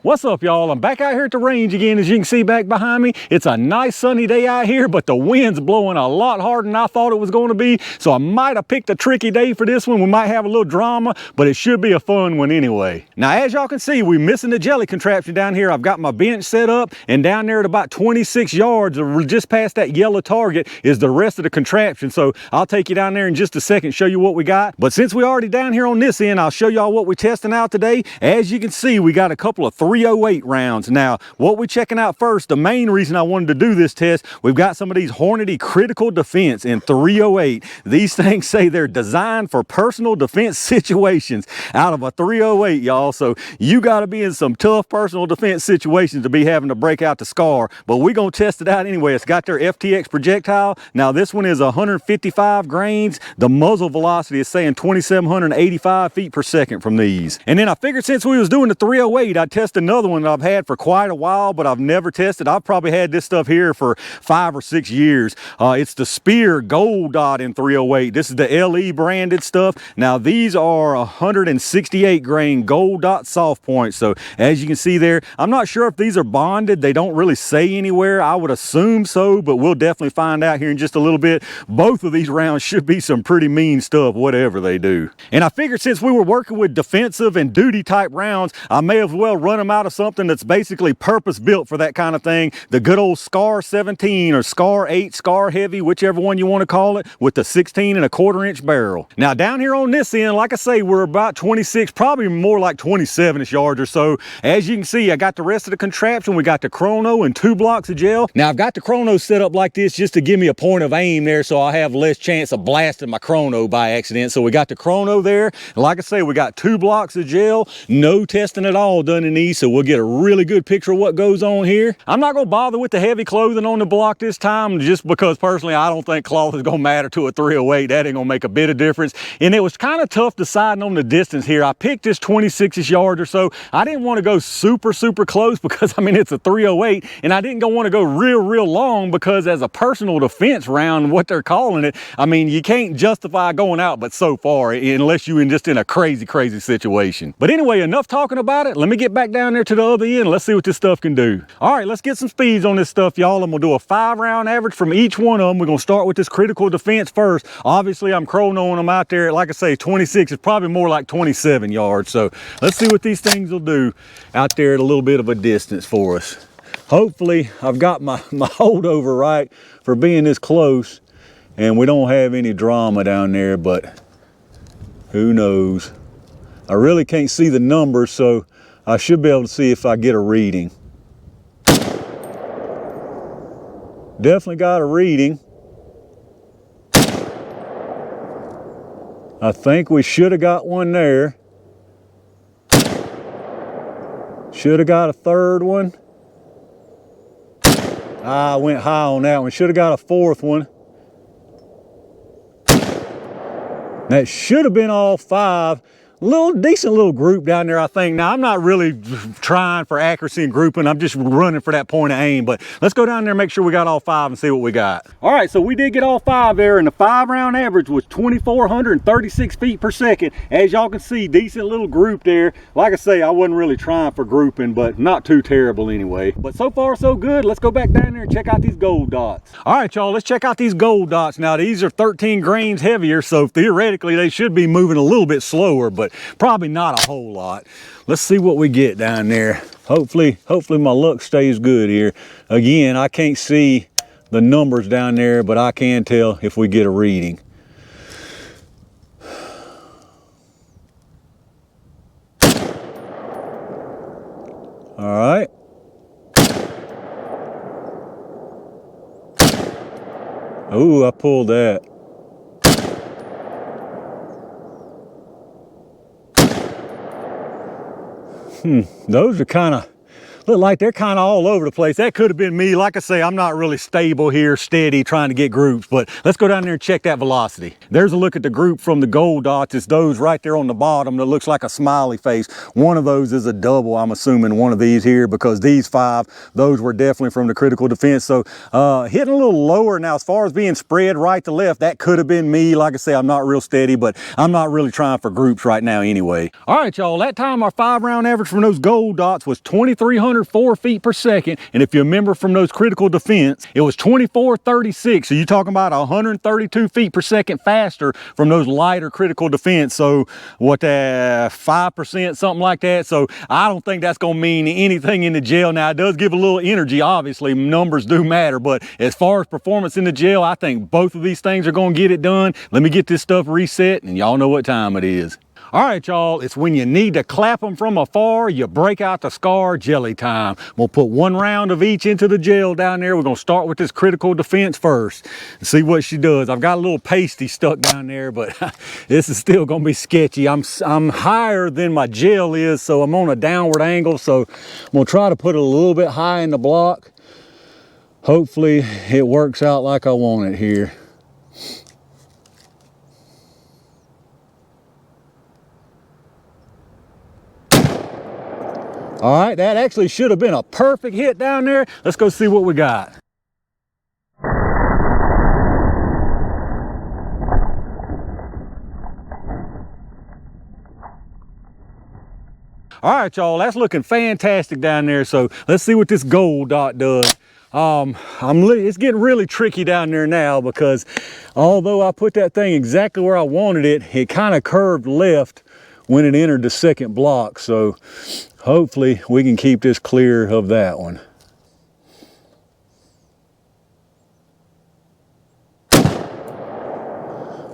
What's up, y'all? I'm back out here at the range again. As you can see back behind me, it's a nice sunny day out here, but the wind's blowing a lot harder than I thought it was going to be. So I might have picked a tricky day for this one. We might have a little drama, but it should be a fun one anyway. Now, as y'all can see, we're missing the jelly contraption down here. I've got my bench set up, and down there at about 26 yards, just past that yellow target, is the rest of the contraption. So I'll take you down there in just a second, show you what we got. But since we're already down here on this end, I'll show y'all what we're testing out today. As you can see, we got a couple of 308 rounds. Now, what we're checking out first, the main reason I wanted to do this test, we've got some of these Hornady critical defense in 308. These things say they're designed for personal defense situations out of a 308, y'all. So you got to be in some tough personal defense situations to be having to break out the SCAR. But we're going to test it out anyway. It's got their FTX projectile. Now, this one is 155 grains. The muzzle velocity is saying 2,785 feet per second from these. And then I figured since we was doing the 308, I'd test another one that I've had for quite a while, but I've never tested. I've probably had this stuff here for 5 or 6 years. It's the Speer Gold Dot in 308. This is the LE branded stuff. Now, these are 168 grain Gold Dot soft points. So as you can see there, I'm not sure if these are bonded. They don't really say anywhere. I would assume so, but we'll definitely find out here in just a little bit. Both of these rounds should be some pretty mean stuff, whatever they do. And I figured since we were working with defensive and duty type rounds, I may as well run them out of something that's basically purpose built for that kind of thing. The good old SCAR 17 or SCAR 8, SCAR Heavy, whichever one you want to call it, with the 16.25-inch barrel. Now down here on this end, like I say, we're about 26, probably more like 27-ish yards or so. As you can see, I got the rest of the contraption. We got the chrono and 2 blocks of gel. Now I've got the chrono set up like this just to give me a point of aim there, so I'll have less chance of blasting my chrono by accident. So we got the chrono there. And like I say, we got 2 blocks of gel. No testing at all done in these, so we'll get a really good picture of what goes on here. I'm not going to bother with the heavy clothing on the block this time, just because personally I don't think cloth is going to matter to a 308. That ain't going to make a bit of difference. And it was kind of tough deciding on the distance here. I picked this 26-ish yard or so. I didn't want to go super close because I mean it's a 308, and I didn't want to go real long because as a personal defense round, what they're calling it, I mean you can't justify going out but so far unless you're just in a crazy situation. But anyway, enough talking about it. Let me get back down there to the other end. Let's see what this stuff can do. All right, let's get some speeds on this stuff, y'all. I'm gonna do a 5-round average from each one of them. We're gonna start with this critical defense first. Obviously, I'm chronoing them out there. Like I say, 26 is probably more like 27 yards. So let's see what these things will do out there at a little bit of a distance for us. Hopefully, I've got my holdover right for being this close, and we don't have any drama down there, but who knows? I really can't see the numbers, so I should be able to see if I get a reading. Definitely got a reading. I think we should have got one there. Should have got a third one. I went high on that one. Should have got a fourth one. That should have been all 5. Decent little group down there, I think. Now, I'm not really trying for accuracy and grouping. I'm just running for that point of aim. But let's go down there and make sure we got all 5 and see what we got. All right, so we did get all 5 there, and the 5-round average was 2,436 feet per second. As y'all can see, decent little group there. Like I say, I wasn't really trying for grouping, but not too terrible anyway. But so far, so good. Let's go back down there and check out these gold dots. All right, y'all, let's check out these gold dots. Now, these are 13 grains heavier, so theoretically, they should be moving a little bit slower, but probably not a whole lot. Let's see what we get down there. Hopefully my luck stays good here. Again, I can't see the numbers down there, but I can tell if we get a reading. All right. Oh, I pulled that. Those are kind of Look like they're kind of all over the place. That could have been me. Like I say, I'm not really stable here, steady, trying to get groups, but let's go down there and check that velocity. There's a look at the group from the gold dots. It's those right there on the bottom that looks like a smiley face. One of those is a double, I'm assuming, one of these here, because these 5, those were definitely from the critical defense. So hitting a little lower. Now, as far as being spread right to left, that could have been me. Like I say, I'm not real steady, but I'm not really trying for groups right now anyway. All right, y'all, that time our 5-round average from those gold dots was 2,304 feet per second. And if you remember from those critical defense, it was 2436. So you're talking about 132 feet per second faster from those lighter critical defense. So what, 5%, something like that. So I don't think that's going to mean anything in the gel. Now, it does give a little energy. Obviously, numbers do matter. But as far as performance in the gel, I think both of these things are going to get it done. Let me get this stuff reset, and y'all know what time it is. All right, y'all, it's when you need to clap them from afar, you break out the SCAR jelly time. We'll put 1 round of each into the gel down there. We're gonna start with this critical defense first and see what she does. I've got a little pasty stuck down there, but this is still gonna be sketchy. I'm higher than my gel is, so I'm on a downward angle, so I'm gonna try to put it a little bit high in the block. Hopefully it works out like I want it here. All right, that actually should have been a perfect hit down there. Let's go see what we got. All right, y'all, that's looking fantastic down there. So let's see what this gold dot does. It's getting really tricky down there now, because although I put that thing exactly where I wanted it, it kind of curved left when it entered the second block. So hopefully we can keep this clear of that one.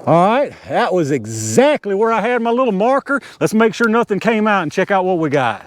All right, that was exactly where I had my little marker. Let's make sure nothing came out and check out what we got.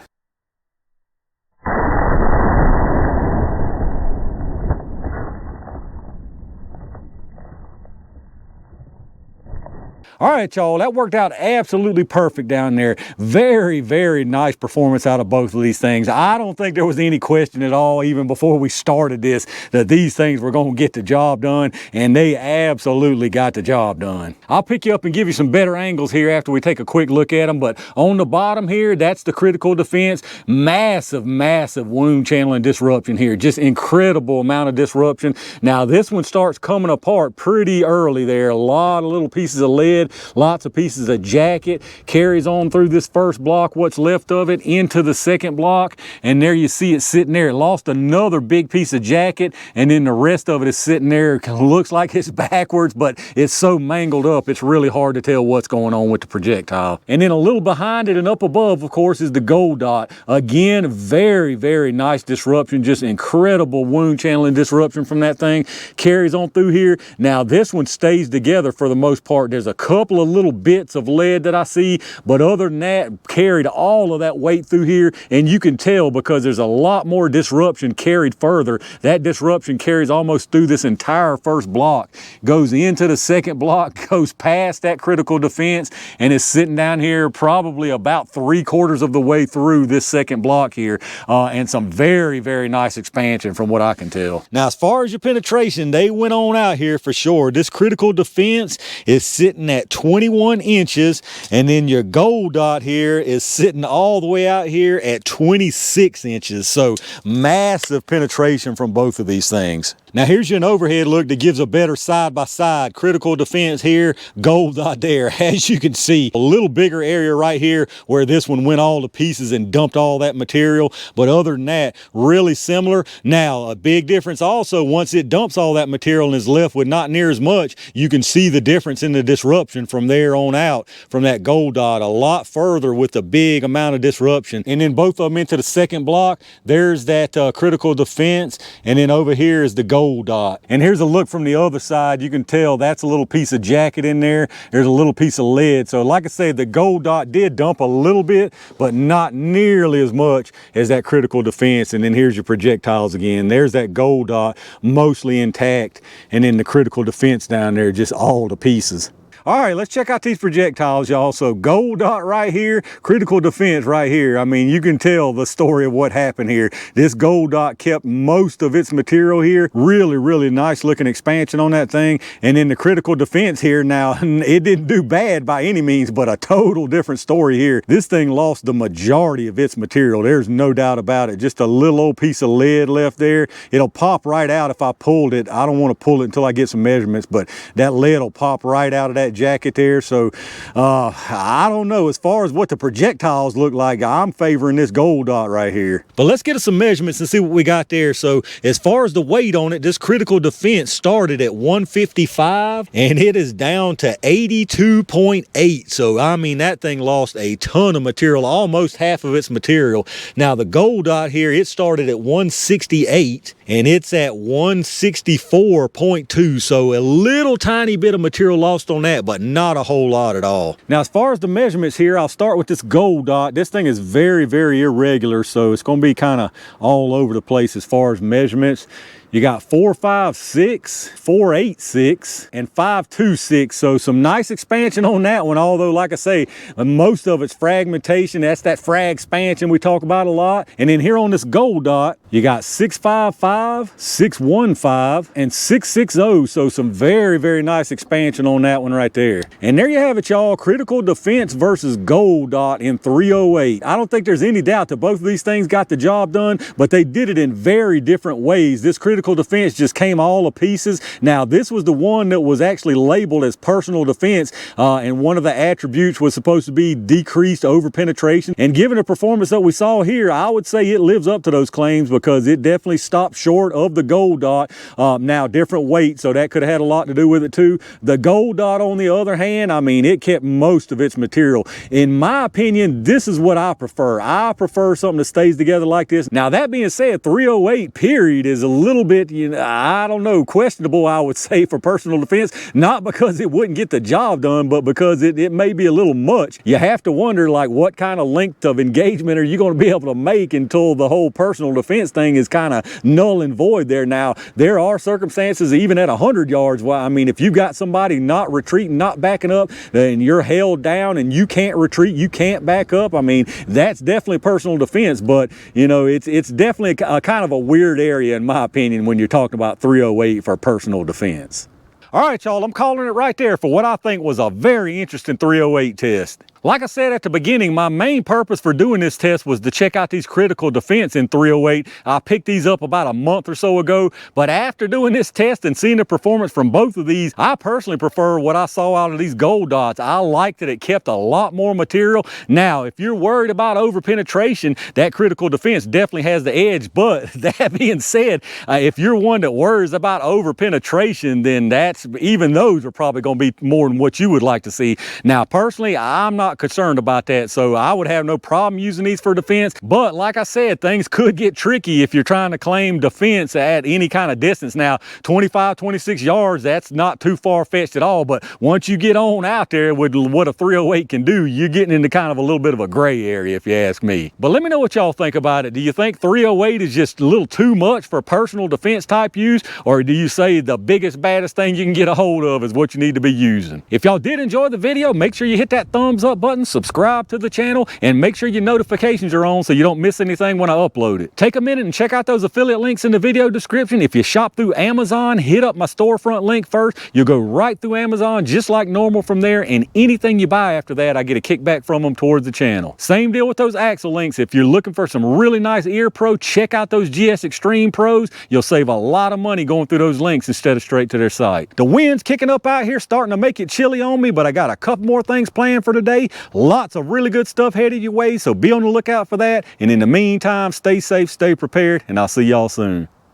All right, y'all, that worked out absolutely perfect down there. Very, very nice performance out of both of these things. I don't think there was any question at all, even before we started this, that these things were going to get the job done, and they absolutely got the job done. I'll pick you up and give you some better angles here after we take a quick look at them, but on the bottom here, that's the critical defense. Massive, massive wound channeling disruption here. Just incredible amount of disruption. Now, this one starts coming apart pretty early there. A lot of little pieces of lead, lots of pieces of jacket, carries on through this first block, what's left of it, into the second block, and there you see it sitting there. It lost another big piece of jacket, and then the rest of it is sitting there. It looks like it's backwards, but it's so mangled up, it's really hard to tell what's going on with the projectile. And then a little behind it and up above, of course, is the gold dot. Again, very, very nice disruption, just incredible wound channeling disruption from that thing. Carries on through here. Now, this one stays together for the most part. There's a couple of little bits of lead that I see, but other than that, carried all of that weight through here, and you can tell because there's a lot more disruption carried further. That disruption carries almost through this entire first block, goes into the second block, goes past that critical defense, and is sitting down here probably about 3/4 of the way through this second block here, and some very, very nice expansion from what I can tell. Now, as far as your penetration, they went on out here for sure. This critical defense is sitting at 21 inches, and then your gold dot here is sitting all the way out here at 26 inches. So massive penetration from both of these things. Now, here's you an overhead look that gives a better side-by-side. Critical defense here, gold dot there. As you can see, a little bigger area right here where this one went all to pieces and dumped all that material. But other than that, really similar. Now, a big difference also, once it dumps all that material and is left with not near as much, you can see the difference in the disruption from there on out from that gold dot. A lot further with a big amount of disruption. And then both of them into the second block, there's that critical defense. And then over here is the gold dot. And here's a look from the other side. You can tell that's a little piece of jacket in there. There's a little piece of lead. So like I said, the gold dot did dump a little bit, but not nearly as much as that critical defense. And then here's your projectiles again. There's that gold dot mostly intact, and then the critical defense down there just all to pieces. All right, let's check out these projectiles, y'all. So gold dot right here, critical defense right here. I mean, you can tell the story of what happened here. This gold dot kept most of its material here. Really, really nice looking expansion on that thing. And then the critical defense here, now it didn't do bad by any means, but a total different story here. This thing lost the majority of its material. There's no doubt about it. Just a little old piece of lead left there. It'll pop right out if I pulled it. I don't want to pull it until I get some measurements, but that lead will pop right out of that jacket there. So I don't know, as far as what the projectiles look like, I'm favoring this gold dot right here. But let's get us some measurements and see what we got there. So as far as the weight on it, this critical defense started at 155 and it is down to 82.8. So I mean, that thing lost a ton of material, almost half of its material. Now the gold dot here, it started at 168 and it's at 164.2. So a little tiny bit of material lost on that, but not a whole lot at all. Now, as far as the measurements here, I'll start with this gold dot. This thing is very, very irregular, so it's going to be kind of all over the place as far as measurements. You got 456, 486, and 526. So some nice expansion on that one. Although, like I say, most of it's fragmentation. That's that frag expansion we talk about a lot. And then here on this gold dot, you got 655, 615, and 660. So some very, very nice expansion on that one right there. And there you have it, y'all. Critical defense versus gold dot in 308. I don't think there's any doubt that both of these things got the job done, but they did it in very different ways. This critical defense just came all to pieces. Now, this was the one that was actually labeled as personal defense, and one of the attributes was supposed to be decreased over penetration. And given the performance that we saw here, I would say it lives up to those claims because it definitely stopped short of the gold dot. Now, different weight, so that could have had a lot to do with it too. The gold dot, on the other hand, I mean, it kept most of its material. In my opinion, this is what I prefer. I prefer something that stays together like this. Now, that being said, 308 period is a little bit, you know, I don't know, questionable, I would say, for personal defense. Not because it wouldn't get the job done, but because it may be a little much. You have to wonder, like, what kind of length of engagement are you going to be able to make until the whole personal defense thing is kind of null and void there. Now, there are circumstances, even at 100 yards, well, I mean, if you've got somebody not retreating, not backing up, and you're held down and you can't retreat, you can't back up, I mean, that's definitely personal defense. But, you know, it's definitely a kind of a weird area, in my opinion, when you're talking about 308 for personal defense. All right, y'all, I'm calling it right there for what I think was a very interesting 308 test. Like I said at the beginning, my main purpose for doing this test was to check out these critical defense in 308. I picked these up about a month or so ago, but after doing this test and seeing the performance from both of these, I personally prefer what I saw out of these gold dots. I liked that it kept a lot more material. Now, if you're worried about over penetration, that critical defense definitely has the edge. But that being said, if you're one that worries about over penetration, then even those are probably going to be more than what you would like to see. Now, personally, I'm not concerned about that, so I would have no problem using these for defense. But like I said, things could get tricky if you're trying to claim defense at any kind of distance. Now, 25, 26 yards, that's not too far-fetched at all, but once you get on out there with what a 308 can do, you're getting into kind of a little bit of a gray area, if you ask me. But let me know what y'all think about it. Do you think 308 is just a little too much for personal defense type use, or do you say the biggest, baddest thing you can get a hold of is what you need to be using? If y'all did enjoy the video, make sure you hit that thumbs up button, subscribe to the channel, and make sure your notifications are on so you don't miss anything when I upload it. Take a minute and check out those affiliate links in the video description. If you shop through Amazon, hit up my storefront link first. You'll go right through Amazon just like normal from there, and anything you buy after that, I get a kickback from them towards the channel. Same deal with those axle links. If you're looking for some really nice ear pro, check out those GS Extreme Pros. You'll save a lot of money going through those links instead of straight to their site. The wind's kicking up out here, starting to make it chilly on me, but I got a couple more things planned for today. Lots of really good stuff headed your way, so be on the lookout for that. And in the meantime, stay safe, stay prepared, and I'll see y'all soon.